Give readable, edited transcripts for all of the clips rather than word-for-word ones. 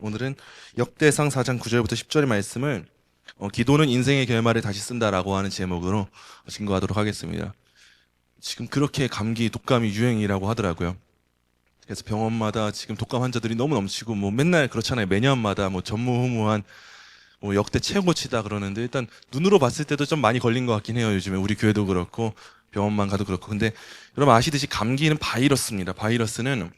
오늘은 역대상 4장 9절부터 10절의 말씀을 기도는 인생의 결말을 다시 쓴다라고 하는 제목으로 증거하도록 하겠습니다. 지금 그렇게 감기, 독감이 유행이라고 하더라고요. 그래서 병원마다 지금 독감 환자들이 너무 넘치고 맨날 그렇잖아요. 매년마다 전무후무한 역대 최고치다 그러는데 일단 눈으로 봤을 때도 좀 많이 걸린 것 같긴 해요. 요즘에 우리 교회도 그렇고 병원만 가도 그렇고. 근데 여러분 아시듯이 감기는 바이러스입니다. 바이러스는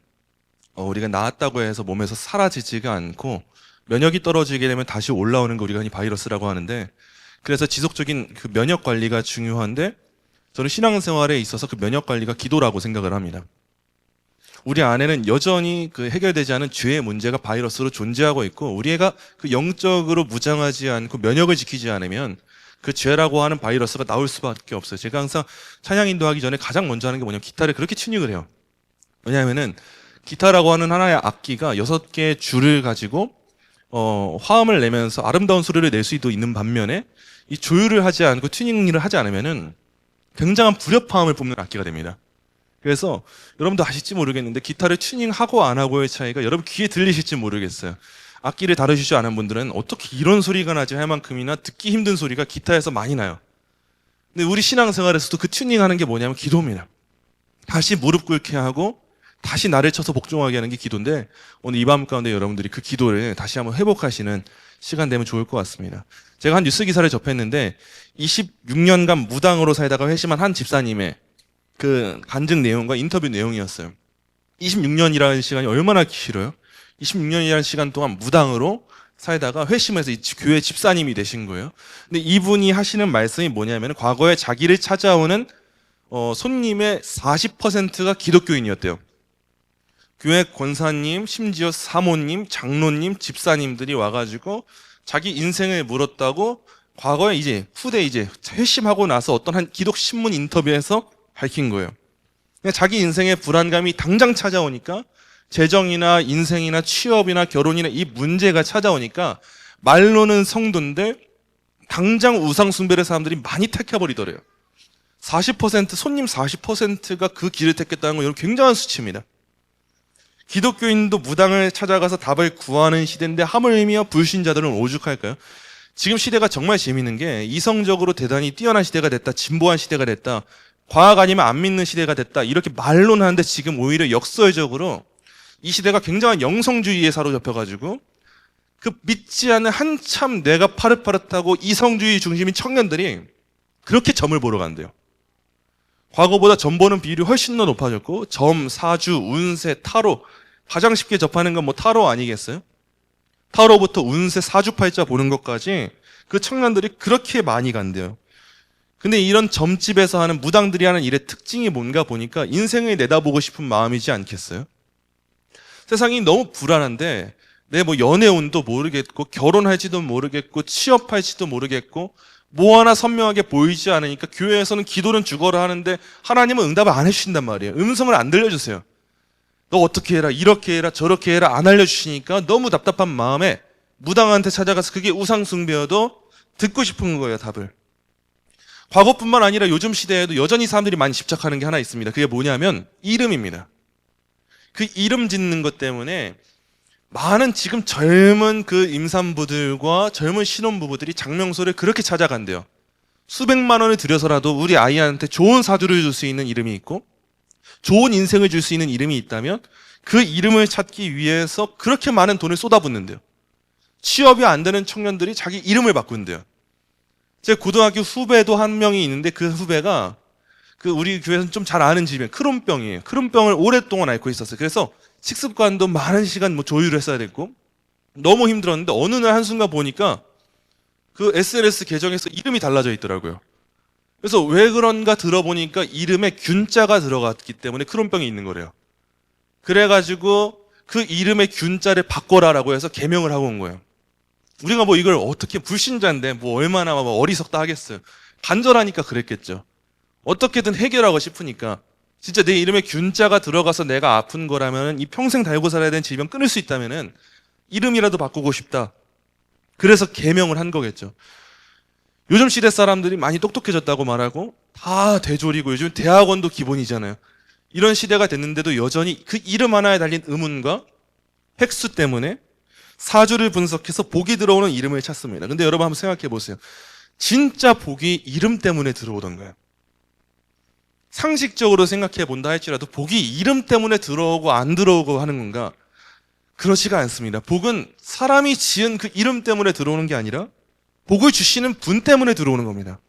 우리가 나았다고 해서 몸에서 사라지지가 않고 면역이 떨어지게 되면 다시 올라오는 거 우리가 흔히 바이러스라고 하는데, 그래서 지속적인 그 면역 관리가 중요한데 저는 신앙생활에 있어서 그 면역 관리가 기도라고 생각을 합니다. 우리 안에는 여전히 그 해결되지 않은 죄의 문제가 바이러스로 존재하고 있고, 우리가 그 영적으로 무장하지 않고 면역을 지키지 않으면 그 죄라고 하는 바이러스가 나올 수밖에 없어요. 제가 항상 찬양 인도하기 전에 가장 먼저 하는 게 뭐냐면 기타를 그렇게 튜닝을 해요. 왜냐하면은 기타라고 하는 하나의 악기가 6개의 줄을 가지고 화음을 내면서 아름다운 소리를 낼 수도 있는 반면에 이 조율을 하지 않고 튜닝을 하지 않으면은 굉장한 불협화음을 뿜는 악기가 됩니다. 그래서 여러분도 아실지 모르겠는데 기타를 튜닝하고 안 하고의 차이가 여러분 귀에 들리실지 모르겠어요. 악기를 다루시지 않은 분들은 어떻게 이런 소리가 나지 할 만큼이나 듣기 힘든 소리가 기타에서 많이 나요. 근데 우리 신앙생활에서도 그 튜닝하는 게 뭐냐면 기도입니다. 다시 무릎 꿇게 하고 다시 나를 쳐서 복종하게 하는 게 기도인데, 오늘 이 밤 가운데 여러분들이 그 기도를 다시 한번 회복하시는 시간 되면 좋을 것 같습니다. 제가 한 뉴스 기사를 접했는데 26년간 무당으로 살다가 회심한 한 집사님의 그 간증 내용과 인터뷰 내용이었어요. 26년이라는 시간이 얼마나 길어요? 26년이라는 시간 동안 무당으로 살다가 회심해서 이 교회 집사님이 되신 거예요. 근데 이분이 하시는 말씀이 뭐냐면 과거에 자기를 찾아오는 손님의 40%가 기독교인이었대요. 교회 권사님, 심지어 사모님, 장로님, 집사님들이 와가지고 자기 인생을 물었다고 과거에 후대 회심하고 나서 어떤 한 기독 신문 인터뷰에서 밝힌 거예요. 그냥 자기 인생의 불안감이 당장 찾아오니까, 재정이나 인생이나 취업이나 결혼이나 이 문제가 찾아오니까 말로는 성도인데 당장 우상 숭배를 사람들이 많이 택해버리더래요. 40%, 손님 40%가 그 길을 택했다는 건 여러분 굉장한 수치입니다. 기독교인도 무당을 찾아가서 답을 구하는 시대인데 하물며 불신자들은 오죽할까요? 지금 시대가 정말 재밌는 게 이성적으로 대단히 뛰어난 시대가 됐다, 진보한 시대가 됐다, 과학 아니면 안 믿는 시대가 됐다 이렇게 말로는 하는데, 지금 오히려 역설적으로 이 시대가 굉장한 영성주의에 사로잡혀가지고 그 믿지 않는 한참 뇌가 파릇파릇하고 이성주의 중심인 청년들이 그렇게 점을 보러 간대요. 과거보다 점 보는 비율이 훨씬 더 높아졌고, 점, 사주, 운세, 타로, 가장 쉽게 접하는 건 타로 아니겠어요? 타로부터 운세, 사주팔자 보는 것까지 그 청년들이 그렇게 많이 간대요. 근데 이런 점집에서 하는 무당들이 하는 일의 특징이 뭔가 보니까 인생을 내다보고 싶은 마음이지 않겠어요? 세상이 너무 불안한데 내 연애운도 모르겠고 결혼할지도 모르겠고 취업할지도 모르겠고 하나 선명하게 보이지 않으니까 교회에서는 기도는 죽어라 하는데 하나님은 응답을 안 해주신단 말이에요. 음성을 안 들려주세요. 너 어떻게 해라, 이렇게 해라, 저렇게 해라 안 알려주시니까 너무 답답한 마음에 무당한테 찾아가서, 그게 우상숭배여도 듣고 싶은 거예요, 답을. 과거뿐만 아니라 요즘 시대에도 여전히 사람들이 많이 집착하는 게 하나 있습니다. 그게 뭐냐면 이름입니다. 그 이름 짓는 것 때문에 많은 지금 젊은 그 임산부들과 젊은 신혼부부들이 장명소를 그렇게 찾아간대요. 수백만 원을 들여서라도 우리 아이한테 좋은 사주를 줄 수 있는 이름이 있고 좋은 인생을 줄 수 있는 이름이 있다면 그 이름을 찾기 위해서 그렇게 많은 돈을 쏟아붓는데요. 취업이 안 되는 청년들이 자기 이름을 바꾼대요. 제 고등학교 후배도 한 명이 있는데 그 후배가 우리 교회에서는 좀 잘 아는 집이에요. 크론병이에요. 크론병을 오랫동안 앓고 있었어요. 그래서 식습관도 많은 시간 조율을 했어야 됐고 너무 힘들었는데 어느 날 한순간 보니까 그 SNS 계정에서 이름이 달라져 있더라고요. 그래서 왜 그런가 들어보니까 이름에 균자가 들어갔기 때문에 크론병이 있는 거래요. 그래가지고 그 이름의 균자를 바꿔라라고 해서 개명을 하고 온 거예요. 우리가 이걸 어떻게, 불신자인데 얼마나 어리석다 하겠어요. 간절하니까 그랬겠죠. 어떻게든 해결하고 싶으니까. 진짜 내 이름에 균자가 들어가서 내가 아픈 거라면, 이 평생 달고 살아야 되는 질병 끊을 수 있다면은 이름이라도 바꾸고 싶다. 그래서 개명을 한 거겠죠. 요즘 시대 사람들이 많이 똑똑해졌다고 말하고 다 대졸이고 요즘 대학원도 기본이잖아요. 이런 시대가 됐는데도 여전히 그 이름 하나에 달린 의문과 획수 때문에 사주를 분석해서 복이 들어오는 이름을 찾습니다. 근데 여러분 한번 생각해 보세요. 진짜 복이 이름 때문에 들어오던가요? 상식적으로 생각해 본다 할지라도 복이 이름 때문에 들어오고 안 들어오고 하는 건가? 그렇지가 않습니다. 복은 사람이 지은 그 이름 때문에 들어오는 게 아니라 복을 주시는 분 때문에 들어오는 겁니다.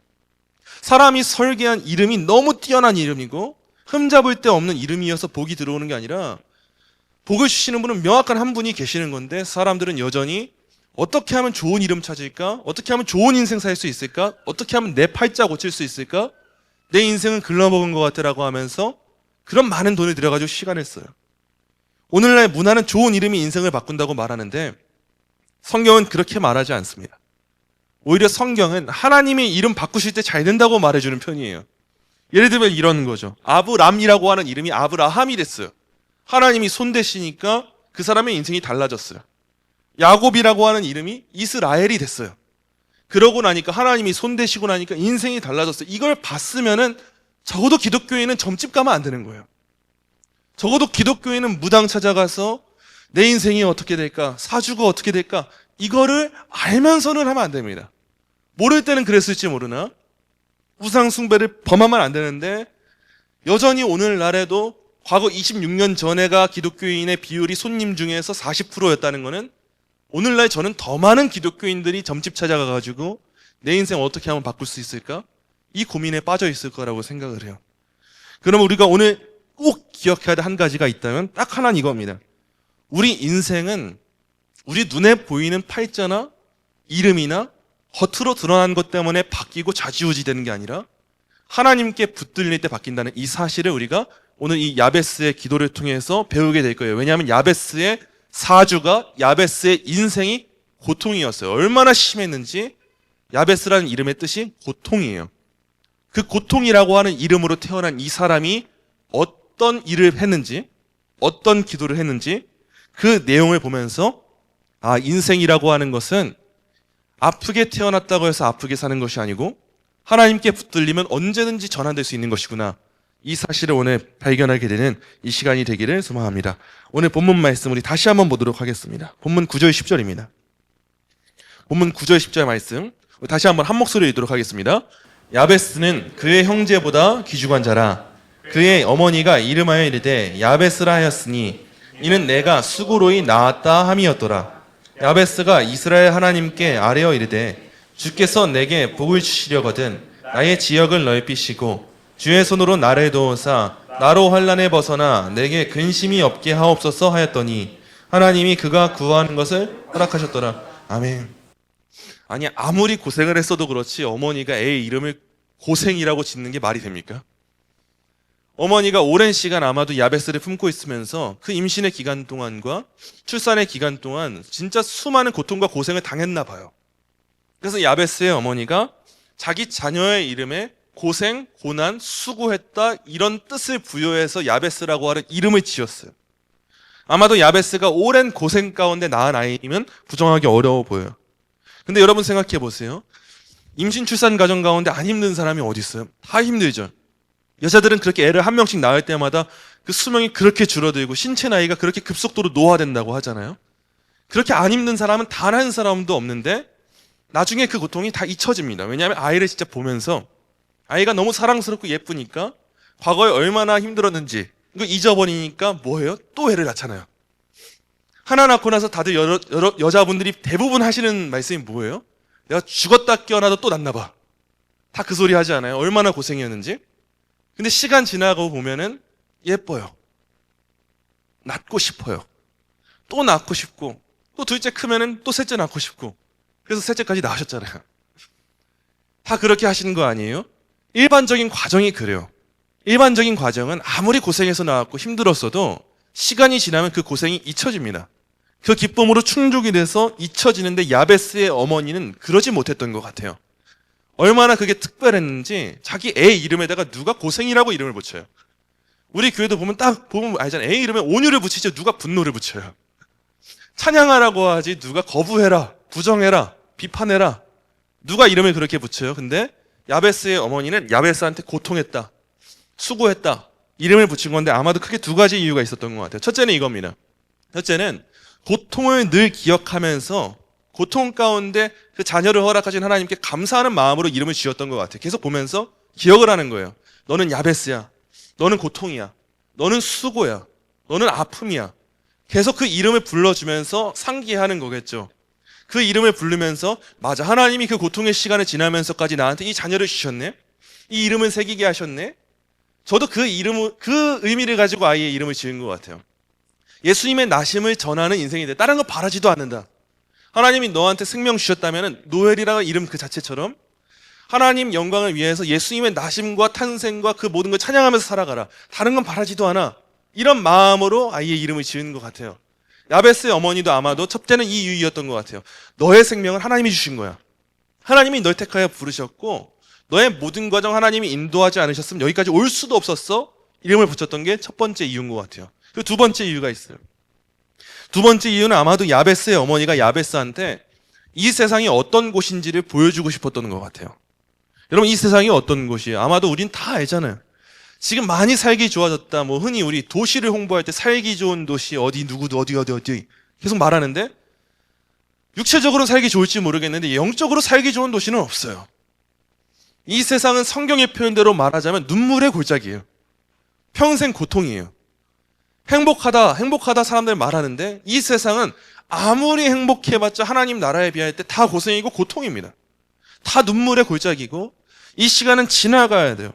사람이 설계한 이름이 너무 뛰어난 이름이고 흠잡을 데 없는 이름이어서 복이 들어오는 게 아니라 복을 주시는 분은 명확한 한 분이 계시는 건데 사람들은 여전히 어떻게 하면 좋은 이름 찾을까? 어떻게 하면 좋은 인생 살 수 있을까? 어떻게 하면 내 팔자 고칠 수 있을까? 내 인생은 글러먹은 것 같다라고 하면서 그런 많은 돈을 들여가지고 시간을 써요. 오늘날 문화는 좋은 이름이 인생을 바꾼다고 말하는데 성경은 그렇게 말하지 않습니다. 오히려 성경은 하나님의 이름 바꾸실 때 잘 된다고 말해주는 편이에요. 예를 들면 이런 거죠. 아브람이라고 하는 이름이 아브라함이 됐어요. 하나님이 손대시니까 그 사람의 인생이 달라졌어요. 야곱이라고 하는 이름이 이스라엘이 됐어요. 그러고 나니까 하나님이 손대시고 나니까 인생이 달라졌어요. 이걸 봤으면은 적어도 기독교인은 점집 가면 안 되는 거예요. 적어도 기독교인은 무당 찾아가서 내 인생이 어떻게 될까? 사주가 어떻게 될까? 이거를 알면서는 하면 안 됩니다. 모를 때는 그랬을지 모르나 우상 숭배를 범하면 안 되는데 여전히 오늘날에도 과거 26년 전에가 기독교인의 비율이 손님 중에서 40%였다는 것은 오늘날 저는 더 많은 기독교인들이 점집 찾아가가지고 내 인생 어떻게 하면 바꿀 수 있을까? 이 고민에 빠져 있을 거라고 생각을 해요. 그럼 우리가 오늘 꼭 기억해야 될 한 가지가 있다면 딱 하나는 이겁니다. 우리 인생은 우리 눈에 보이는 팔자나 이름이나 겉으로 드러난 것 때문에 바뀌고 좌지우지 되는 게 아니라 하나님께 붙들릴 때 바뀐다는 이 사실을 우리가 오늘 이 야베스의 기도를 통해서 배우게 될 거예요. 왜냐하면 야베스의 사주가 야베스의 인생이 고통이었어요. 얼마나 심했는지 야베스라는 이름의 뜻이 고통이에요. 그 고통이라고 하는 이름으로 태어난 이 사람이 어떤 일을 했는지 어떤 기도를 했는지 그 내용을 보면서 아, 인생이라고 하는 것은 아프게 태어났다고 해서 아프게 사는 것이 아니고 하나님께 붙들리면 언제든지 전환될 수 있는 것이구나. 이 사실을 오늘 발견하게 되는 이 시간이 되기를 소망합니다. 오늘 본문 말씀 우리 다시 한번 보도록 하겠습니다. 본문 9절 10절입니다. 본문 9절 10절 말씀 다시 한번 한 목소리로 읽도록 하겠습니다. 야베스는 그의 형제보다 귀중한 자라. 그의 어머니가 이름하여 이르되 야베스라 하였으니 이는 내가 수고로이 낳았다 함이었더라. 야베스가 이스라엘 하나님께 아뢰어 이르되 주께서 내게 복을 주시려거든 나의 지역을 넓히시고 주의 손으로 나를 도우사 나로 환난에 벗어나 내게 근심이 없게 하옵소서 하였더니 하나님이 그가 구하는 것을 허락하셨더라. 아멘. 아니 아무리 고생을 했어도 그렇지 어머니가 애의 이름을 고생이라고 짓는 게 말이 됩니까? 어머니가 오랜 시간 아마도 야베스를 품고 있으면서 그 임신의 기간 동안과 출산의 기간 동안 진짜 수많은 고통과 고생을 당했나 봐요. 그래서 야베스의 어머니가 자기 자녀의 이름에 고생, 고난, 수고했다 이런 뜻을 부여해서 야베스라고 하는 이름을 지었어요. 아마도 야베스가 오랜 고생 가운데 낳은 아이면 부정하기 어려워 보여요. 근데 여러분 생각해 보세요. 임신 출산 과정 가운데 안 힘든 사람이 어디 있어요? 다 힘들죠. 여자들은 그렇게 애를 한 명씩 낳을 때마다 그 수명이 그렇게 줄어들고 신체 나이가 그렇게 급속도로 노화된다고 하잖아요. 그렇게 안 힘든 사람은 단 한 사람도 없는데 나중에 그 고통이 다 잊혀집니다. 왜냐하면 아이를 진짜 보면서 아이가 너무 사랑스럽고 예쁘니까 과거에 얼마나 힘들었는지 이거 잊어버리니까 뭐예요? 또 애를 낳잖아요. 하나 낳고 나서 다들 여자분들이 대부분 하시는 말씀이 뭐예요? 내가 죽었다 깨어나도 또 낳나 봐. 다 그 소리 하지 않아요? 얼마나 고생이었는지. 근데 시간 지나고 보면은 예뻐요. 낳고 싶어요. 또 낳고 싶고 또 둘째 크면은 또 셋째 낳고 싶고 그래서 셋째까지 낳으셨잖아요. 다 그렇게 하시는 거 아니에요? 일반적인 과정이 그래요. 일반적인 과정은 아무리 고생해서 나왔고 힘들었어도 시간이 지나면 그 고생이 잊혀집니다. 그 기쁨으로 충족이 돼서 잊혀지는데 야베스의 어머니는 그러지 못했던 것 같아요. 얼마나 그게 특별했는지 자기 애 이름에다가 누가 고생이라고 이름을 붙여요. 우리 교회도 보면 딱 보면 알잖아요. 애 이름에 온유를 붙이죠. 누가 분노를 붙여요. 찬양하라고 하지 누가 거부해라, 부정해라, 비판해라. 누가 이름을 그렇게 붙여요. 근데 야베스의 어머니는 야베스한테 고통했다, 수고했다 이름을 붙인 건데 아마도 크게 두 가지 이유가 있었던 것 같아요. 첫째는 이겁니다. 첫째는 고통을 늘 기억하면서 고통 가운데 그 자녀를 허락하신 하나님께 감사하는 마음으로 이름을 지었던 것 같아요. 계속 보면서 기억을 하는 거예요. 너는 야베스야. 너는 고통이야. 너는 수고야. 너는 아픔이야. 계속 그 이름을 불러주면서 상기하는 거겠죠. 그 이름을 부르면서 맞아, 하나님이 그 고통의 시간을 지나면서까지 나한테 이 자녀를 주셨네. 이 이름을 새기게 하셨네. 저도 그 의미를 가지고 아이의 이름을 지은 것 같아요. 예수님의 나심을 전하는 인생인데 다른 거 바라지도 않는다. 하나님이 너한테 생명 주셨다면 노엘이라는 이름 그 자체처럼 하나님 영광을 위해서 예수님의 나심과 탄생과 그 모든 걸 찬양하면서 살아가라. 다른 건 바라지도 않아. 이런 마음으로 아이의 이름을 지은 것 같아요. 야베스의 어머니도 아마도 첫째는 이 이유였던 것 같아요. 너의 생명은 하나님이 주신 거야. 하나님이 널 택하여 부르셨고 너의 모든 과정 하나님이 인도하지 않으셨으면 여기까지 올 수도 없었어. 이름을 붙였던 게 첫 번째 이유인 것 같아요. 그 두 번째 이유가 있어요. 두 번째 이유는 아마도 야베스의 어머니가 야베스한테 이 세상이 어떤 곳인지를 보여주고 싶었던 것 같아요. 여러분, 이 세상이 어떤 곳이에요? 아마도 우린 다 알잖아요. 지금 많이 살기 좋아졌다. 뭐 흔히 우리 도시를 홍보할 때 살기 좋은 도시 어디 누구도 어디 계속 말하는데 육체적으로 살기 좋을지 모르겠는데 영적으로 살기 좋은 도시는 없어요. 이 세상은 성경의 표현대로 말하자면 눈물의 골짜기예요. 평생 고통이에요. 행복하다 사람들 말하는데 이 세상은 아무리 행복해봤자 하나님 나라에 비할 때 다 고생이고 고통입니다. 다 눈물의 골짜기고 이 시간은 지나가야 돼요.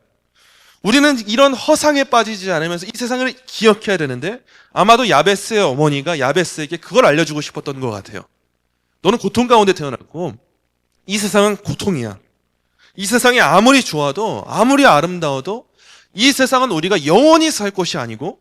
우리는 이런 허상에 빠지지 않으면서 이 세상을 기억해야 되는데 아마도 야베스의 어머니가 야베스에게 그걸 알려주고 싶었던 것 같아요. 너는 고통 가운데 태어났고 이 세상은 고통이야. 이 세상이 아무리 좋아도 아무리 아름다워도 이 세상은 우리가 영원히 살 곳이 아니고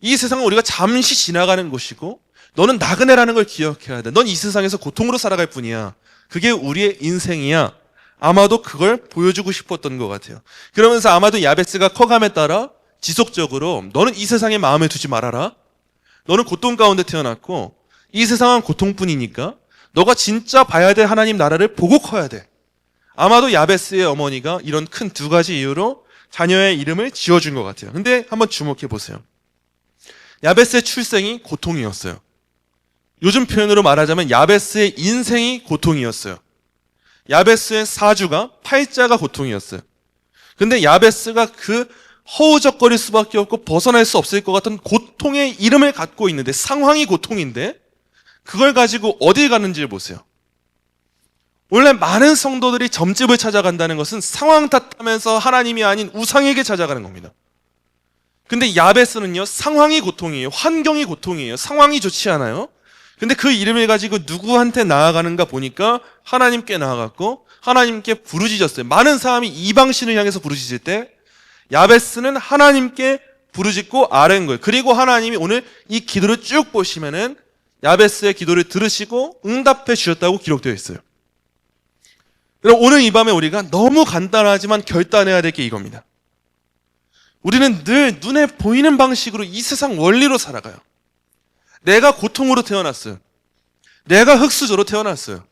이 세상은 우리가 잠시 지나가는 곳이고 너는 나그네라는 걸 기억해야 돼. 넌 이 세상에서 고통으로 살아갈 뿐이야. 그게 우리의 인생이야. 아마도 그걸 보여주고 싶었던 것 같아요. 그러면서 아마도 야베스가 커감에 따라 지속적으로 너는 이 세상에 마음에 두지 말아라. 너는 고통 가운데 태어났고 이 세상은 고통뿐이니까 너가 진짜 봐야 될 하나님 나라를 보고 커야 돼. 아마도 야베스의 어머니가 이런 큰 두 가지 이유로 자녀의 이름을 지어준 것 같아요. 근데 한번 주목해 보세요. 야베스의 출생이 고통이었어요. 요즘 표현으로 말하자면 야베스의 인생이 고통이었어요. 야베스의 사주가 팔자가 고통이었어요. 근데 야베스가 그 허우적거릴 수밖에 없고 벗어날 수 없을 것 같은 고통의 이름을 갖고 있는데 상황이 고통인데 그걸 가지고 어딜 가는지를 보세요. 원래 많은 성도들이 점집을 찾아간다는 것은 상황 탓하면서 하나님이 아닌 우상에게 찾아가는 겁니다. 근데 야베스는요, 상황이 고통이에요. 환경이 고통이에요. 상황이 좋지 않아요. 근데 그 이름을 가지고 누구한테 나아가는가 보니까 하나님께 나아갔고 하나님께 부르짖었어요. 많은 사람이 이방신을 향해서 부르짖을 때 야베스는 하나님께 부르짖고 아뢰는 거예요. 그리고 하나님이 오늘 이 기도를 쭉 보시면은 야베스의 기도를 들으시고 응답해 주셨다고 기록되어 있어요. 그럼 오늘 이 밤에 우리가 너무 간단하지만 결단해야 될 게 이겁니다. 우리는 늘 눈에 보이는 방식으로 이 세상 원리로 살아가요. 내가 고통으로 태어났어요. 내가 흙수저로 태어났어요.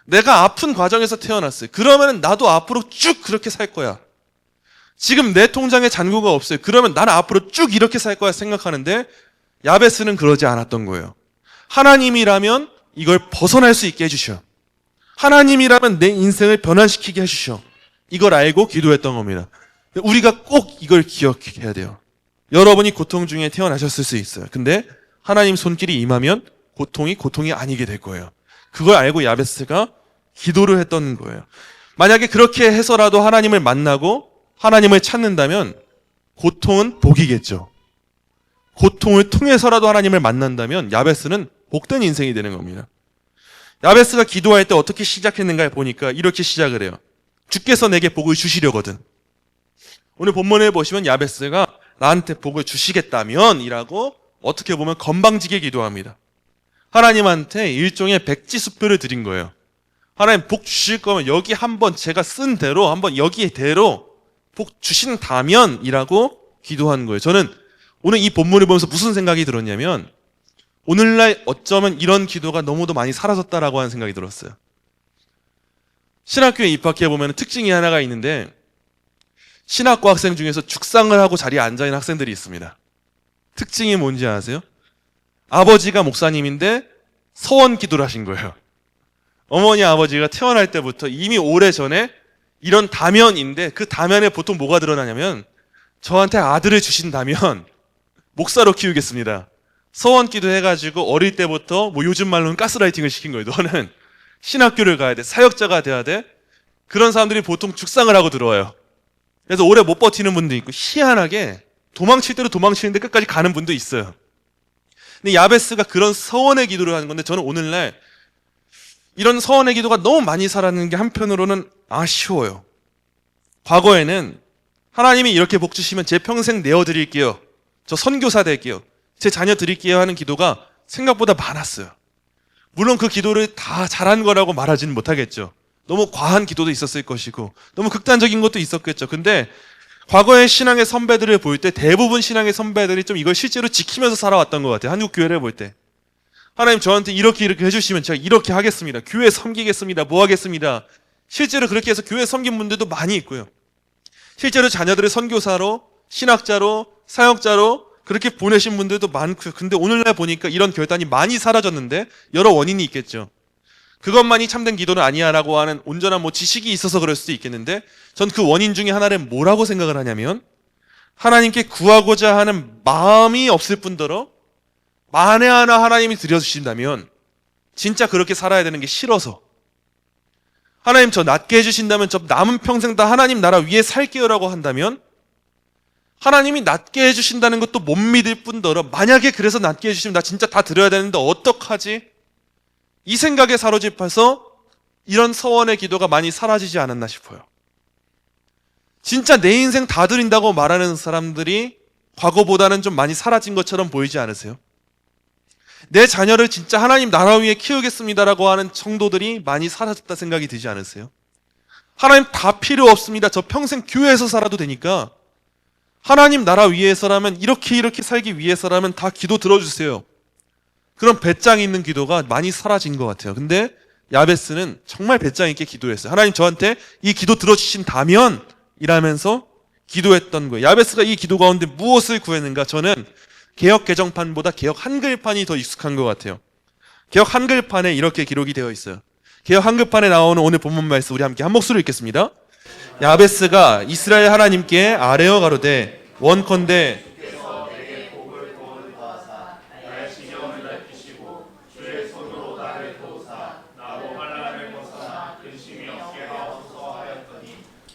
내가 아픈 과정에서 태어났어요. 그러면 나도 앞으로 쭉 그렇게 살 거야. 지금 내 통장에 잔고가 없어요. 그러면 나는 앞으로 쭉 이렇게 살 거야 생각하는데 야베스는 그러지 않았던 거예요. 하나님이라면 이걸 벗어날 수 있게 해주셔. 하나님이라면 내 인생을 변화시키게 해주셔. 이걸 알고 기도했던 겁니다. 우리가 꼭 이걸 기억해야 돼요. 여러분이 고통 중에 태어나셨을 수 있어요. 근데 하나님 손길이 임하면 고통이 아니게 될 거예요. 그걸 알고 야베스가 기도를 했던 거예요. 만약에 그렇게 해서라도 하나님을 만나고 하나님을 찾는다면 고통은 복이겠죠. 고통을 통해서라도 하나님을 만난다면 야베스는 복된 인생이 되는 겁니다. 야베스가 기도할 때 어떻게 시작했는가 보니까 이렇게 시작을 해요. 주께서 내게 복을 주시려거든. 오늘 본문에 보시면 야베스가 나한테 복을 주시겠다면 이라고 어떻게 보면 건방지게 기도합니다. 하나님한테 일종의 백지수표를 드린 거예요. 하나님 복 주실 거면 여기 한번 제가 쓴 대로 한번 여기대로 복 주신다면 이라고 기도한 거예요. 저는 오늘 이 본문을 보면서 무슨 생각이 들었냐면 오늘날 어쩌면 이런 기도가 너무도 많이 사라졌다라고 하는 생각이 들었어요. 신학교에 입학해 보면 특징이 하나가 있는데 신학과 학생 중에서 죽상을 하고 자리에 앉아있는 학생들이 있습니다. 특징이 뭔지 아세요? 아버지가 목사님인데 서원 기도를 하신 거예요. 어머니 아버지가 태어날 때부터 이미 오래전에 이런 다면인데 그 다면에 보통 뭐가 드러나냐면 저한테 아들을 주신다면 목사로 키우겠습니다. 서원 기도해가지고 어릴 때부터 뭐 요즘 말로는 가스라이팅을 시킨 거예요. 너는 신학교를 가야 돼. 사역자가 돼야 돼. 그런 사람들이 보통 죽상을 하고 들어와요. 그래서 오래 못 버티는 분도 있고 희한하게 도망칠 대로 도망치는데 끝까지 가는 분도 있어요. 근데 야베스가 그런 서원의 기도를 하는 건데 저는 오늘날 이런 서원의 기도가 너무 많이 살았는 게 한편으로는 아쉬워요. 과거에는 하나님이 이렇게 복 주시면 제 평생 내어드릴게요. 저 선교사 될게요. 제 자녀 드릴게요 하는 기도가 생각보다 많았어요. 물론 그 기도를 다 잘한 거라고 말하지는 못하겠죠. 너무 과한 기도도 있었을 것이고 너무 극단적인 것도 있었겠죠. 근데 과거의 신앙의 선배들을 볼 때 대부분 신앙의 선배들이 좀 이걸 실제로 지키면서 살아왔던 것 같아요. 한국 교회를 볼 때. 하나님 저한테 이렇게 해주시면 제가 이렇게 하겠습니다. 교회 섬기겠습니다. 뭐 하겠습니다. 실제로 그렇게 해서 교회 섬긴 분들도 많이 있고요. 실제로 자녀들을 선교사로, 신학자로, 사역자로 그렇게 보내신 분들도 많고요. 근데 오늘날 보니까 이런 결단이 많이 사라졌는데 여러 원인이 있겠죠. 그것만이 참된 기도는 아니야 라고 하는 온전한 지식이 있어서 그럴 수도 있겠는데 전 그 원인 중에 하나를 뭐라고 생각을 하냐면 하나님께 구하고자 하는 마음이 없을 뿐더러 만에 하나 하나님이 드려주신다면 진짜 그렇게 살아야 되는 게 싫어서 하나님 저 낫게 해주신다면 저 남은 평생 다 하나님 나라 위에 살게요 라고 한다면 하나님이 낫게 해주신다는 것도 못 믿을 뿐더러 만약에 그래서 낫게 해주시면 나 진짜 다 드려야 되는데 어떡하지? 이 생각에 사로잡혀서 이런 서원의 기도가 많이 사라지지 않았나 싶어요. 진짜 내 인생 다 드린다고 말하는 사람들이 과거보다는 좀 많이 사라진 것처럼 보이지 않으세요? 내 자녀를 진짜 하나님 나라 위에 키우겠습니다라고 하는 성도들이 많이 사라졌다 생각이 들지 않으세요? 하나님 다 필요 없습니다. 저 평생 교회에서 살아도 되니까 하나님 나라 위해서라면 이렇게 살기 위해서라면 다 기도 들어주세요. 그런 배짱 있는 기도가 많이 사라진 것 같아요. 근데 야베스는 정말 배짱 있게 기도했어요. 하나님 저한테 이 기도 들어주신다면 이라면서 기도했던 거예요. 야베스가 이 기도 가운데 무엇을 구했는가? 저는 개역 개정판보다 개역 한글판이 더 익숙한 것 같아요. 개역 한글판에 이렇게 기록이 되어 있어요. 개역 한글판에 나오는 오늘 본문 말씀 우리 함께 한 목소리로 읽겠습니다. 야베스가 이스라엘 하나님께 아뢰어 가로되 원컨대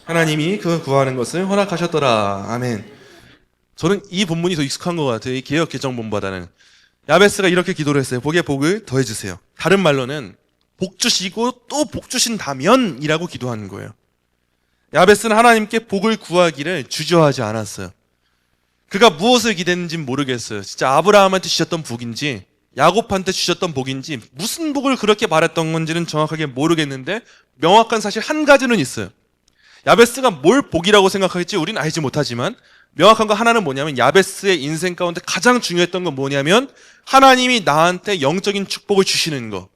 하나님이 그 구하는 것을 허락하셨더라. 아멘. 저는 이 본문이 더 익숙한 것 같아요. 이 개역 개정본보다는. 야베스가 이렇게 기도를 했어요. 복에 복을 더해주세요. 다른 말로는 복 주시고 또 복 주신다면 이라고 기도하는 거예요. 야베스는 하나님께 복을 구하기를 주저하지 않았어요. 그가 무엇을 기대했는지는 모르겠어요. 진짜 아브라함한테 주셨던 복인지 야곱한테 주셨던 복인지 무슨 복을 그렇게 바랬던 건지는 정확하게 모르겠는데 명확한 사실 한 가지는 있어요. 야베스가 뭘 복이라고 생각할지 우리는 알지 못하지만 명확한 거 하나는 뭐냐면 야베스의 인생 가운데 가장 중요했던 건 뭐냐면 하나님이 나한테 영적인 축복을 주시는 거.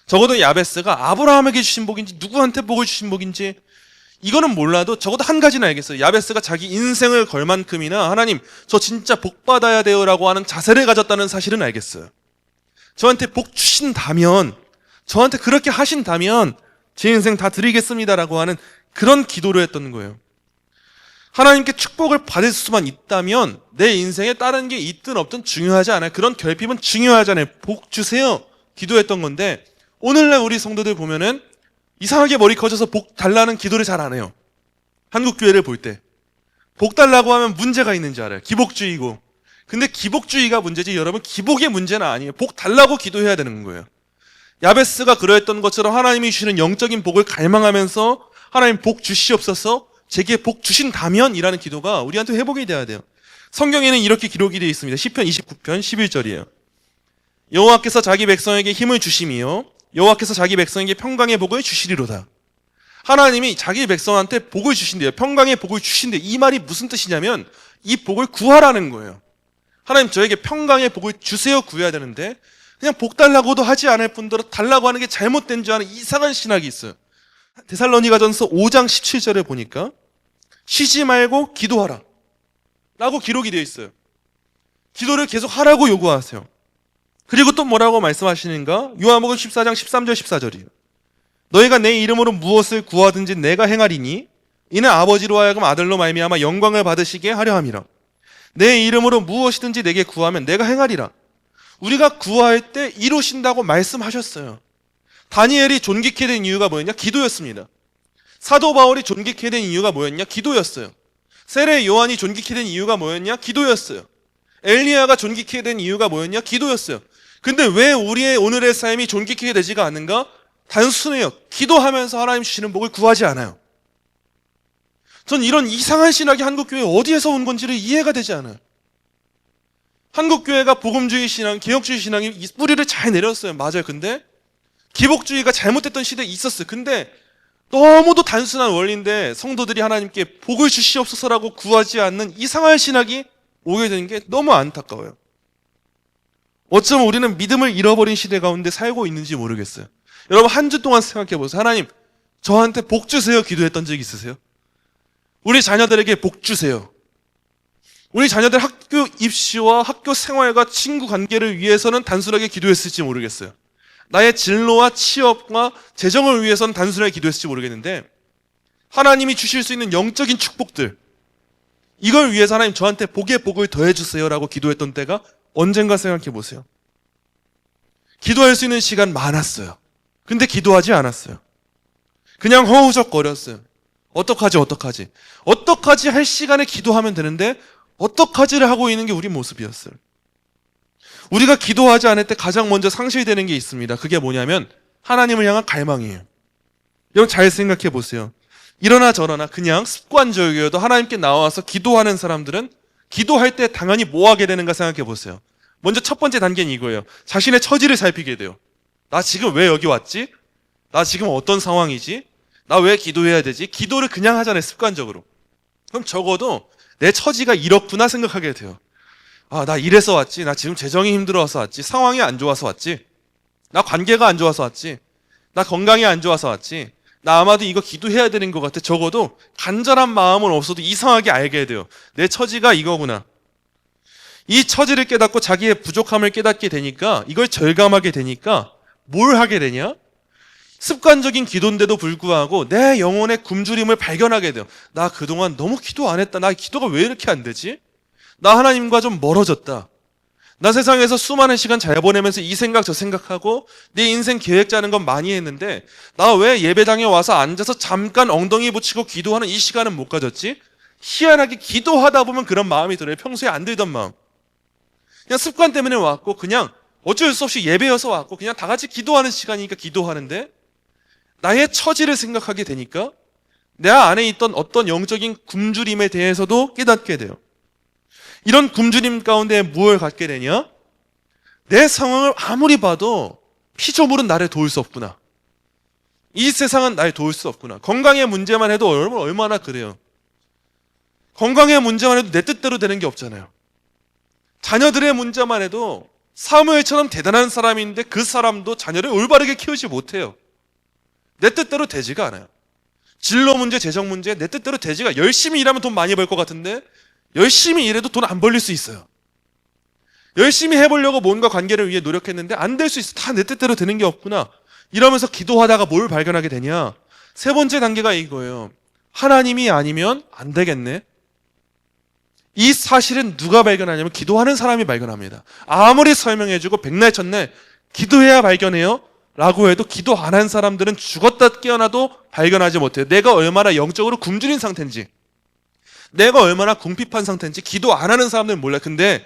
적어도 야베스가 아브라함에게 주신 복인지 누구한테 복을 주신 복인지 이거는 몰라도 적어도 한 가지는 알겠어요. 야베스가 자기 인생을 걸 만큼이나 하나님 저 진짜 복 받아야 돼요 라고 하는 자세를 가졌다는 사실은 알겠어요. 저한테 복 주신다면 저한테 그렇게 하신다면 제 인생 다 드리겠습니다라고 하는 그런 기도를 했던 거예요. 하나님께 축복을 받을 수만 있다면 내 인생에 다른 게 있든 없든 중요하지 않아요. 그런 결핍은 중요하지 않아요. 복 주세요 기도했던 건데 오늘날 우리 성도들 보면은 이상하게 머리 커져서 복 달라는 기도를 잘 안 해요. 한국 교회를 볼 때 복 달라고 하면 문제가 있는 줄 알아요. 기복주의고. 근데 기복주의가 문제지 여러분 기복의 문제는 아니에요. 복 달라고 기도해야 되는 거예요. 야베스가 그러했던 것처럼 하나님이 주시는 영적인 복을 갈망하면서 하나님 복 주시옵소서 제게 복 주신다면 이라는 기도가 우리한테 회복이 돼야 돼요. 성경에는 이렇게 기록이 되어 있습니다. 시편 29편 11절이에요. 여호와께서 자기 백성에게 힘을 주심이요 여호와께서 자기 백성에게 평강의 복을 주시리로다. 하나님이 자기 백성한테 복을 주신대요. 평강의 복을 주신대. 이 말이 무슨 뜻이냐면 이 복을 구하라는 거예요. 하나님 저에게 평강의 복을 주세요 구해야 되는데 그냥 복 달라고도 하지 않을 뿐더러 달라고 하는 게 잘못된 줄 아는 이상한 신학이 있어요. 데살로니가전서 5장 17절에 보니까 쉬지 말고 기도하라 라고 기록이 되어 있어요. 기도를 계속 하라고 요구하세요. 그리고 또 뭐라고 말씀하시는가? 요한복음 14장 13절 14절이에요. 너희가 내 이름으로 무엇을 구하든지 내가 행하리니 이는 아버지로 하여금 아들로 말미암아 영광을 받으시게 하려 함이라. 내 이름으로 무엇이든지 내게 구하면 내가 행하리라. 우리가 구할 때 이루신다고 말씀하셨어요. 다니엘이 존귀케 된 이유가 뭐였냐? 기도였습니다. 사도 바울이 존귀케 된 이유가 뭐였냐? 기도였어요. 세례 요한이 존귀케 된 이유가 뭐였냐? 기도였어요. 엘리야가 존귀케 된 이유가 뭐였냐? 기도였어요. 근데 왜 우리의 오늘의 삶이 존귀케 되지가 않는가? 단순해요. 기도하면서 하나님 주시는 복을 구하지 않아요. 전 이런 이상한 신학이 한국교회 어디에서 온 건지를 이해가 되지 않아요. 한국교회가 복음주의 신앙, 개혁주의 신앙이 이 뿌리를 잘 내렸어요. 맞아요. 근데 기복주의가 잘못됐던 시대에 있었어요. 근데 너무도 단순한 원리인데 성도들이 하나님께 복을 주시옵소서라고 구하지 않는 이상한 신학이 오게 되는 게 너무 안타까워요. 어쩌면 우리는 믿음을 잃어버린 시대 가운데 살고 있는지 모르겠어요. 여러분 한 주 동안 생각해 보세요. 하나님 저한테 복 주세요 기도했던 적 있으세요? 우리 자녀들에게 복 주세요. 우리 자녀들 학교 입시와 학교 생활과 친구 관계를 위해서는 단순하게 기도했을지 모르겠어요. 나의 진로와 취업과 재정을 위해서는 단순하게 기도했을지 모르겠는데 하나님이 주실 수 있는 영적인 축복들 이걸 위해서 하나님 저한테 복의 복을 더해주세요라고 기도했던 때가 언젠가 생각해 보세요. 기도할 수 있는 시간 많았어요. 근데 기도하지 않았어요. 그냥 허우적거렸어요. 어떡하지 할 시간에 기도하면 되는데 어떡하지를 하고 있는 게 우리 모습이었어요. 우리가 기도하지 않을 때 가장 먼저 상실되는 게 있습니다. 그게 뭐냐면 하나님을 향한 갈망이에요. 여러분 잘 생각해 보세요. 이러나 저러나 그냥 습관적이어도 하나님께 나와서 기도하는 사람들은 기도할 때 당연히 뭐 하게 되는가 생각해 보세요. 먼저 첫 번째 단계는 이거예요. 자신의 처지를 살피게 돼요. 나 지금 왜 여기 왔지? 나 지금 어떤 상황이지? 나 왜 기도해야 되지? 기도를 그냥 하잖아요, 습관적으로. 그럼 적어도 내 처지가 이렇구나 생각하게 돼요. 아, 나 이래서 왔지. 나 지금 재정이 힘들어서 왔지. 상황이 안 좋아서 왔지. 나 관계가 안 좋아서 왔지. 나 건강이 안 좋아서 왔지. 나 아마도 이거 기도해야 되는 것 같아. 적어도 간절한 마음은 없어도 이상하게 알게 돼요. 내 처지가 이거구나. 이 처지를 깨닫고 자기의 부족함을 깨닫게 되니까 이걸 절감하게 되니까 뭘 하게 되냐? 습관적인 기도인데도 불구하고 내 영혼의 굶주림을 발견하게 돼요. 나 그동안 너무 기도 안 했다. 나 기도가 왜 이렇게 안 되지? 나 하나님과 좀 멀어졌다. 나 세상에서 수많은 시간 잘 보내면서 이 생각 저 생각하고 내 인생 계획 짜는 건 많이 했는데 나 왜 예배당에 와서 앉아서 잠깐 엉덩이 붙이고 기도하는 이 시간은 못 가졌지? 희한하게 기도하다 보면 그런 마음이 들어요. 평소에 안 들던 마음. 그냥 습관 때문에 왔고 그냥 어쩔 수 없이 예배여서 왔고 그냥 다 같이 기도하는 시간이니까 기도하는데 나의 처지를 생각하게 되니까 내 안에 있던 어떤 영적인 굶주림에 대해서도 깨닫게 돼요. 이런 굶주림 가운데 무엇을 갖게 되냐? 내 상황을 아무리 봐도 피조물은 나를 도울 수 없구나. 이 세상은 나를 도울 수 없구나. 건강의 문제만 해도 얼마나 그래요. 건강의 문제만 해도 내 뜻대로 되는 게 없잖아요. 자녀들의 문제만 해도 사무엘처럼 대단한 사람인데 그 사람도 자녀를 올바르게 키우지 못해요. 내 뜻대로 되지가 않아요. 진로 문제, 재정 문제 내 뜻대로 되지가 열심히 일하면 돈 많이 벌 것 같은데 열심히 일해도 돈 안 벌릴 수 있어요. 열심히 해보려고 뭔가 관계를 위해 노력했는데 안 될 수 있어. 다 내 뜻대로 되는 게 없구나. 이러면서 기도하다가 뭘 발견하게 되냐? 세 번째 단계가 이거예요. 하나님이 아니면 안 되겠네. 이 사실은 누가 발견하냐면 기도하는 사람이 발견합니다. 아무리 설명해주고 백날 첫날 기도해야 발견해요 라고 해도 기도 안 한 사람들은 죽었다 깨어나도 발견하지 못해요. 내가 얼마나 영적으로 굶주린 상태인지, 내가 얼마나 궁핍한 상태인지 기도 안 하는 사람들은 몰라요. 근데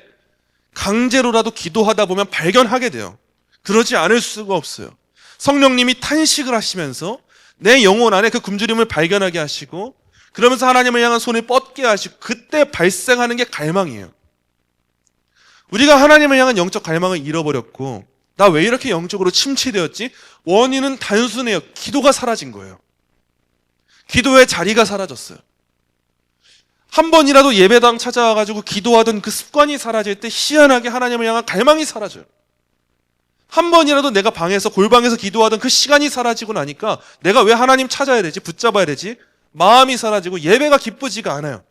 강제로라도 기도하다 보면 발견하게 돼요. 그러지 않을 수가 없어요. 성령님이 탄식을 하시면서 내 영혼 안에 그 굶주림을 발견하게 하시고 그러면서 하나님을 향한 손을 뻗게 하시고 그때 발생하는 게 갈망이에요. 우리가 하나님을 향한 영적 갈망을 잃어버렸고 나 왜 이렇게 영적으로 침체되었지? 원인은 단순해요. 기도가 사라진 거예요. 기도의 자리가 사라졌어요. 한 번이라도 예배당 찾아와가지고 기도하던 그 습관이 사라질 때 희한하게 하나님을 향한 갈망이 사라져요. 한 번이라도 내가 방에서 골방에서 기도하던 그 시간이 사라지고 나니까 내가 왜 하나님 찾아야 되지? 붙잡아야 되지? 마음이 사라지고 예배가 기쁘지가 않아요.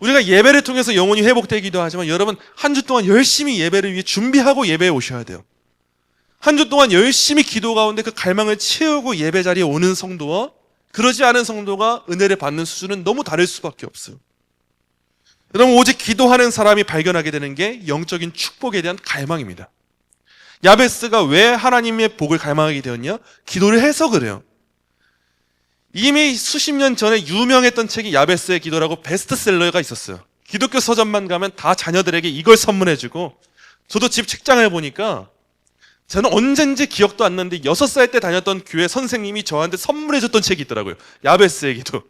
우리가 예배를 통해서 영혼이 회복되기도 하지만 여러분 한 주 동안 열심히 예배를 위해 준비하고 예배에 오셔야 돼요. 한 주 동안 열심히 기도 가운데 그 갈망을 채우고 예배 자리에 오는 성도와 그러지 않은 성도가 은혜를 받는 수준은 너무 다를 수밖에 없어요. 여러분 오직 기도하는 사람이 발견하게 되는 게 영적인 축복에 대한 갈망입니다. 야베스가 왜 하나님의 복을 갈망하게 되었냐? 기도를 해서 그래요. 이미 수십 년 전에 유명했던 책이 야베스의 기도라고 베스트셀러가 있었어요. 기독교 서점만 가면 다 자녀들에게 이걸 선물해주고, 저도 집 책장을 보니까 저는 언젠지 기억도 안 나는데 6살 때 다녔던 교회 선생님이 저한테 선물해줬던 책이 있더라고요. 야베스의 기도.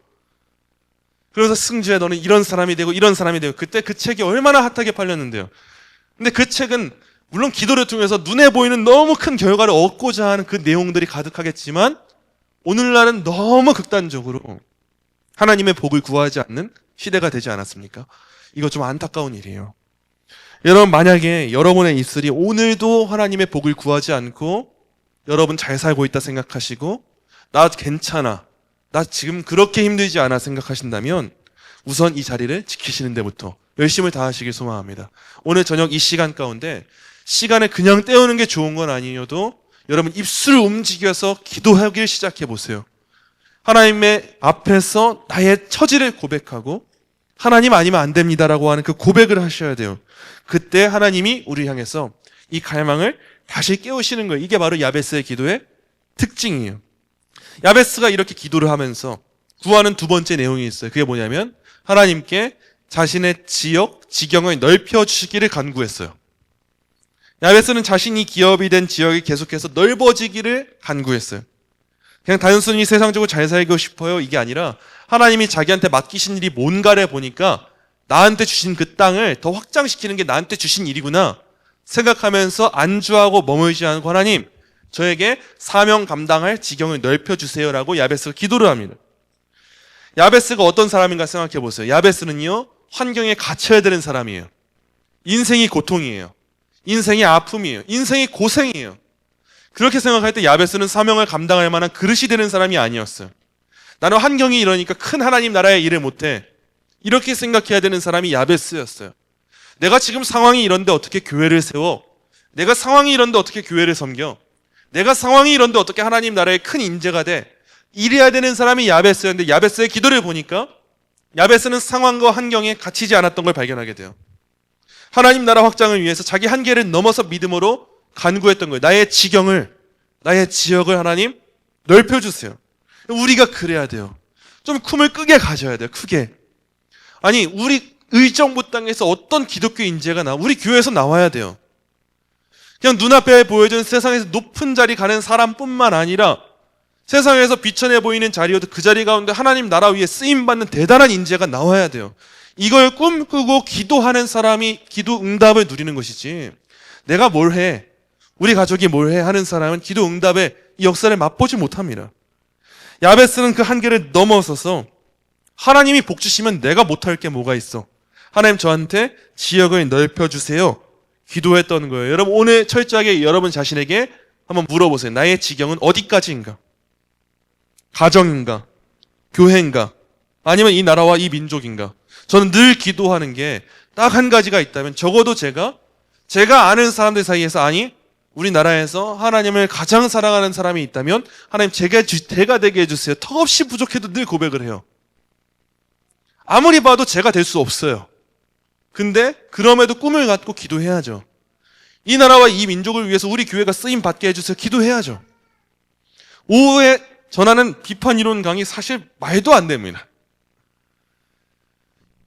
그래서 승주야 너는 이런 사람이 되고 이런 사람이 되고, 그때 그 책이 얼마나 핫하게 팔렸는데요. 근데 그 책은 물론 기도를 통해서 눈에 보이는 너무 큰 결과를 얻고자 하는 그 내용들이 가득하겠지만 오늘날은 너무 극단적으로 하나님의 복을 구하지 않는 시대가 되지 않았습니까? 이거 좀 안타까운 일이에요. 여러분 만약에 여러분의 입술이 오늘도 하나님의 복을 구하지 않고 여러분 잘 살고 있다 생각하시고 나 괜찮아, 나 지금 그렇게 힘들지 않아 생각하신다면 우선 이 자리를 지키시는 데부터 열심을 다하시길 소망합니다. 오늘 저녁 이 시간 가운데 시간을 그냥 때우는 게 좋은 건 아니어도 여러분 입술을 움직여서 기도하길 시작해 보세요. 하나님의 앞에서 나의 처지를 고백하고 하나님 아니면 안 됩니다라고 하는 그 고백을 하셔야 돼요. 그때 하나님이 우리를 향해서 이 갈망을 다시 깨우시는 거예요. 이게 바로 야베스의 기도의 특징이에요. 야베스가 이렇게 기도를 하면서 구하는 두 번째 내용이 있어요. 그게 뭐냐면 하나님께 자신의 지역, 지경을 넓혀주시기를 간구했어요. 야베스는 자신이 기업이 된 지역이 계속해서 넓어지기를 간구했어요. 그냥 단순히 세상적으로 잘 살고 싶어요 이게 아니라 하나님이 자기한테 맡기신 일이 뭔가를 보니까 나한테 주신 그 땅을 더 확장시키는 게 나한테 주신 일이구나 생각하면서 안주하고 머물지 않고 하나님 저에게 사명 감당할 지경을 넓혀주세요라고 야베스가 기도를 합니다. 야베스가 어떤 사람인가 생각해 보세요. 야베스는요 환경에 갇혀야 되는 사람이에요. 인생이 고통이에요. 인생이 아픔이에요. 인생이 고생이에요. 그렇게 생각할 때 야베스는 사명을 감당할 만한 그릇이 되는 사람이 아니었어요. 나는 환경이 이러니까 큰 하나님 나라에 일을 못해. 이렇게 생각해야 되는 사람이 야베스였어요. 내가 지금 상황이 이런데 어떻게 교회를 세워? 내가 상황이 이런데 어떻게 교회를 섬겨? 내가 상황이 이런데 어떻게 하나님 나라의 큰 인재가 돼? 이래야 되는 사람이 야베스였는데 야베스의 기도를 보니까 야베스는 상황과 환경에 갇히지 않았던 걸 발견하게 돼요. 하나님 나라 확장을 위해서 자기 한계를 넘어서 믿음으로 간구했던 거예요. 나의 지경을, 나의 지역을 하나님 넓혀주세요. 우리가 그래야 돼요. 좀 꿈을 크게 가져야 돼요. 크게. 아니 우리 의정부 땅에서 어떤 기독교 인재가 우리 교회에서 나와야 돼요. 그냥 눈앞에 보여주는 세상에서 높은 자리 가는 사람뿐만 아니라 세상에서 비천해 보이는 자리여도 그 자리 가운데 하나님 나라 위에 쓰임받는 대단한 인재가 나와야 돼요. 이걸 꿈꾸고 기도하는 사람이 기도 응답을 누리는 것이지 내가 뭘 해, 우리 가족이 뭘 해 하는 사람은 기도 응답의 이 역사를 맛보지 못합니다. 야베스는 그 한계를 넘어서서 하나님이 복 주시면 내가 못할 게 뭐가 있어, 하나님 저한테 지역을 넓혀주세요 기도했던 거예요. 여러분 오늘 철저하게 여러분 자신에게 한번 물어보세요. 나의 지경은 어디까지인가? 가정인가? 교회인가? 아니면 이 나라와 이 민족인가? 저는 늘 기도하는 게 딱 한 가지가 있다면 적어도 제가 아는 사람들 사이에서 아니 우리나라에서 하나님을 가장 사랑하는 사람이 있다면 하나님 제가 되게 해주세요. 턱없이 부족해도 늘 고백을 해요. 아무리 봐도 제가 될 수 없어요. 근데 그럼에도 꿈을 갖고 기도해야죠. 이 나라와 이 민족을 위해서 우리 교회가 쓰임 받게 해주세요. 기도해야죠. 오후에 전하는 비판 이론 강의 사실 말도 안 됩니다.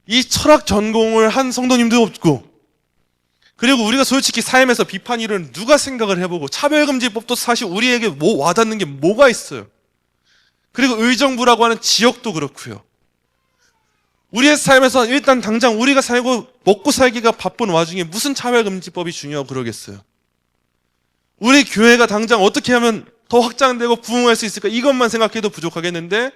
이 철학 전공을 한 성도님도 없고, 그리고 우리가 솔직히 삶에서 비판 이론을 누가 생각을 해보고, 차별금지법도 사실 우리에게 뭐 와닿는 게 뭐가 있어요. 그리고 의정부라고 하는 지역도 그렇고요. 우리의 삶에서 일단 당장 우리가 살고 먹고 살기가 바쁜 와중에 무슨 차별금지법이 중요하고 그러겠어요. 우리 교회가 당장 어떻게 하면 더 확장되고 부흥할 수 있을까, 이것만 생각해도 부족하겠는데,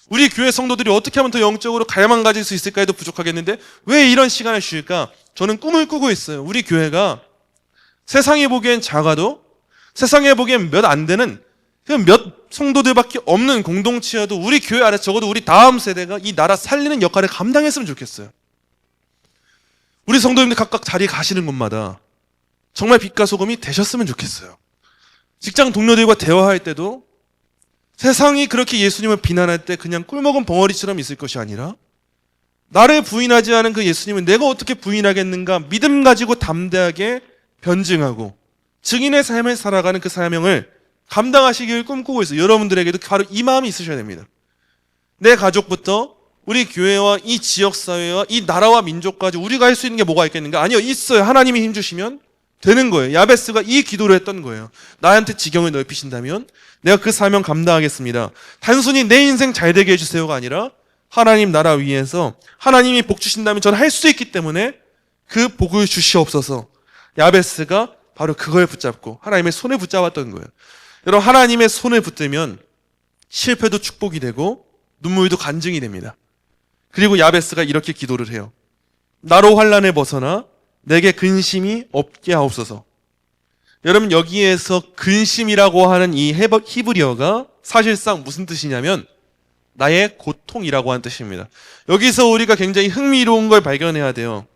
우리 교회 성도들이 어떻게 하면 더 영적으로 갈망 가질 수 있을까 해도 부족하겠는데 왜 이런 시간을 주실까? 저는 꿈을 꾸고 있어요. 우리 교회가 세상에 보기엔 작아도, 세상에 보기엔 몇 안 되는 그냥 몇 성도들밖에 없는 공동체여도 우리 교회 안에 적어도 우리 다음 세대가 이 나라 살리는 역할을 감당했으면 좋겠어요. 우리 성도님들 각각 자리 가시는 곳마다 정말 빛과 소금이 되셨으면 좋겠어요. 직장 동료들과 대화할 때도 세상이 그렇게 예수님을 비난할 때 그냥 꿀먹은 벙어리처럼 있을 것이 아니라 나를 부인하지 않은 그 예수님은 내가 어떻게 부인하겠는가 믿음 가지고 담대하게 변증하고 증인의 삶을 살아가는 그 사명을 감당하시길 꿈꾸고 있어요. 여러분들에게도 바로 이 마음이 있으셔야 됩니다. 내 가족부터 우리 교회와 이 지역사회와 이 나라와 민족까지 우리가 할 수 있는 게 뭐가 있겠는가? 아니요, 있어요. 하나님이 힘주시면 되는 거예요. 야베스가 이 기도를 했던 거예요. 나한테 지경을 넓히신다면 내가 그 사명 감당하겠습니다. 단순히 내 인생 잘 되게 해주세요가 아니라 하나님 나라 위에서 하나님이 복 주신다면 저는 할 수 있기 때문에 그 복을 주시옵소서. 야베스가 바로 그걸 붙잡고 하나님의 손을 붙잡았던 거예요. 여러분, 하나님의 손을 붙들면 실패도 축복이 되고 눈물도 간증이 됩니다. 그리고 야베스가 이렇게 기도를 해요. 나로 환난을 벗어나 내게 근심이 없게 하옵소서. 여러분, 여기에서 근심이라고 하는 이 히브리어가 사실상 무슨 뜻이냐면 나의 고통이라고 하는 뜻입니다. 여기서 우리가 굉장히 흥미로운 걸 발견해야 돼요.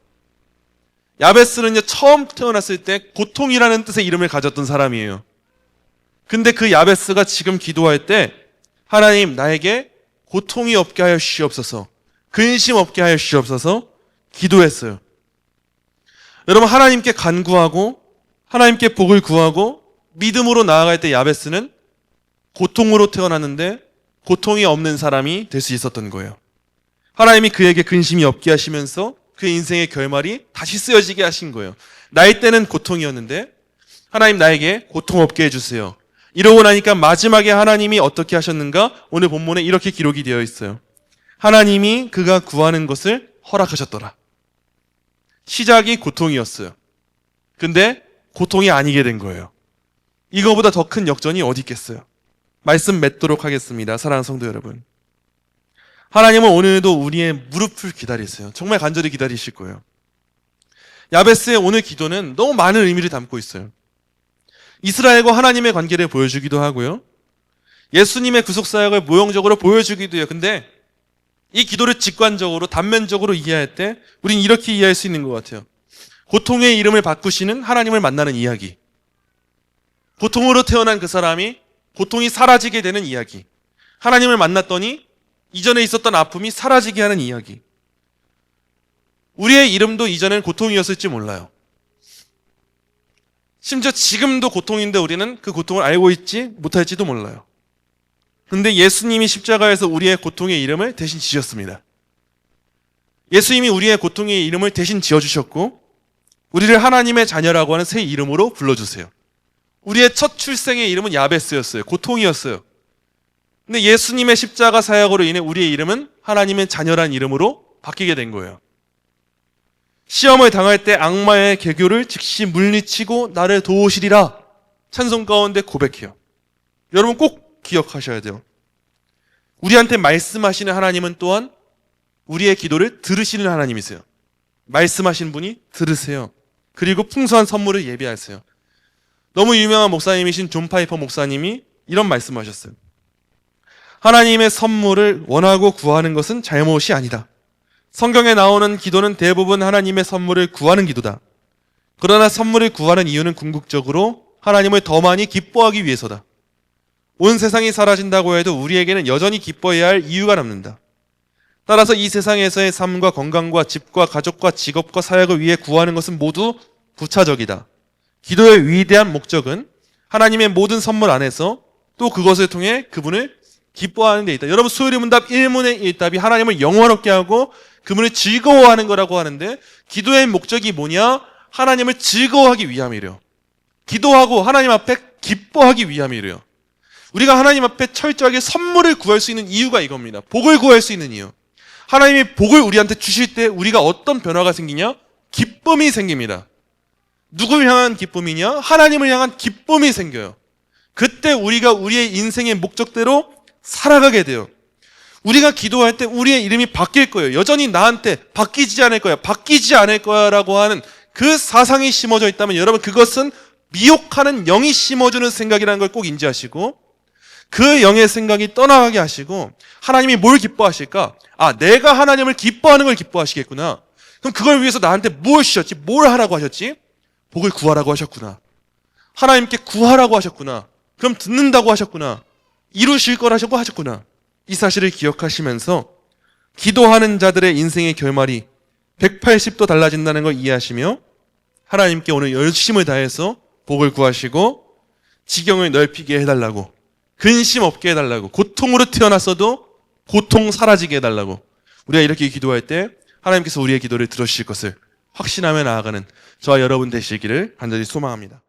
야베스는 이제 처음 태어났을 때 고통이라는 뜻의 이름을 가졌던 사람이에요. 근데 그 야베스가 지금 기도할 때 하나님 나에게 고통이 없게 하여 주시옵소서, 근심 없게 하여 주시옵소서 기도했어요. 여러분, 하나님께 간구하고 하나님께 복을 구하고 믿음으로 나아갈 때 야베스는 고통으로 태어났는데 고통이 없는 사람이 될 수 있었던 거예요. 하나님이 그에게 근심이 없게 하시면서 그 인생의 결말이 다시 쓰여지게 하신 거예요. 나의 때는 고통이었는데 하나님 나에게 고통 없게 해주세요. 이러고 나니까 마지막에 하나님이 어떻게 하셨는가? 오늘 본문에 이렇게 기록이 되어 있어요. 하나님이 그가 구하는 것을 허락하셨더라. 시작이 고통이었어요. 근데 고통이 아니게 된 거예요. 이거보다 더 큰 역전이 어디 있겠어요? 말씀 맺도록 하겠습니다. 사랑하는 성도 여러분, 하나님은 오늘도 우리의 무릎을 기다리세요. 정말 간절히 기다리실 거예요. 야베스의 오늘 기도는 너무 많은 의미를 담고 있어요. 이스라엘과 하나님의 관계를 보여주기도 하고요, 예수님의 구속사역을 모형적으로 보여주기도 해요. 근데 이 기도를 직관적으로 단면적으로 이해할 때 우린 이렇게 이해할 수 있는 것 같아요. 고통의 이름을 바꾸시는 하나님을 만나는 이야기, 고통으로 태어난 그 사람이 고통이 사라지게 되는 이야기, 하나님을 만났더니 이전에 있었던 아픔이 사라지게 하는 이야기. 우리의 이름도 이전엔 고통이었을지 몰라요. 심지어 지금도 고통인데 우리는 그 고통을 알고 있지 못할지도 몰라요. 근데 예수님이 십자가에서 우리의 고통의 이름을 대신 지셨습니다. 예수님이 우리의 고통의 이름을 대신 지어주셨고 우리를 하나님의 자녀라고 하는 새 이름으로 불러주세요. 우리의 첫 출생의 이름은 야베스였어요. 고통이었어요. 근데 예수님의 십자가 사역으로 인해 우리의 이름은 하나님의 자녀란 이름으로 바뀌게 된 거예요. 시험을 당할 때 악마의 계교를 즉시 물리치고 나를 도우시리라 찬송 가운데 고백해요. 여러분 꼭 기억하셔야 돼요. 우리한테 말씀하시는 하나님은 또한 우리의 기도를 들으시는 하나님이세요. 말씀하신 분이 들으세요. 그리고 풍성한 선물을 예비하세요. 너무 유명한 목사님이신 존 파이퍼 목사님이 이런 말씀하셨어요. 하나님의 선물을 원하고 구하는 것은 잘못이 아니다. 성경에 나오는 기도는 대부분 하나님의 선물을 구하는 기도다. 그러나 선물을 구하는 이유는 궁극적으로 하나님을 더 많이 기뻐하기 위해서다. 온 세상이 사라진다고 해도 우리에게는 여전히 기뻐해야 할 이유가 남는다. 따라서 이 세상에서의 삶과 건강과 집과 가족과 직업과 사역을 위해 구하는 것은 모두 부차적이다. 기도의 위대한 목적은 하나님의 모든 선물 안에서 또 그것을 통해 그분을 기뻐하는 데 있다. 여러분, 수요일 문답 1문의 1답이 하나님을 영원롭게 하고 그분을 즐거워하는 거라고 하는데 기도의 목적이 뭐냐? 하나님을 즐거워하기 위함이래요. 기도하고 하나님 앞에 기뻐하기 위함이래요. 우리가 하나님 앞에 철저하게 선물을 구할 수 있는 이유가 이겁니다. 복을 구할 수 있는 이유. 하나님이 복을 우리한테 주실 때 우리가 어떤 변화가 생기냐? 기쁨이 생깁니다. 누굴 향한 기쁨이냐? 하나님을 향한 기쁨이 생겨요. 그때 우리가 우리의 인생의 목적대로 살아가게 돼요. 우리가 기도할 때 우리의 이름이 바뀔 거예요. 여전히 나한테 바뀌지 않을 거야, 바뀌지 않을 거야 라고 하는 그 사상이 심어져 있다면 여러분, 그것은 미혹하는 영이 심어주는 생각이라는 걸 꼭 인지하시고 그 영의 생각이 떠나가게 하시고 하나님이 뭘 기뻐하실까? 아, 내가 하나님을 기뻐하는 걸 기뻐하시겠구나. 그럼 그걸 위해서 나한테 무엇 주셨지? 뭘 하라고 하셨지? 복을 구하라고 하셨구나. 하나님께 구하라고 하셨구나. 그럼 듣는다고 하셨구나. 이루실 거라고 하셨구나. 이 사실을 기억하시면서 기도하는 자들의 인생의 결말이 180도 달라진다는 걸 이해하시며 하나님께 오늘 열심을 다해서 복을 구하시고 지경을 넓히게 해달라고, 근심 없게 해달라고, 고통으로 태어났어도 고통 사라지게 해달라고, 우리가 이렇게 기도할 때 하나님께서 우리의 기도를 들어주실 것을 확신하며 나아가는 저와 여러분 되시기를 간절히 소망합니다.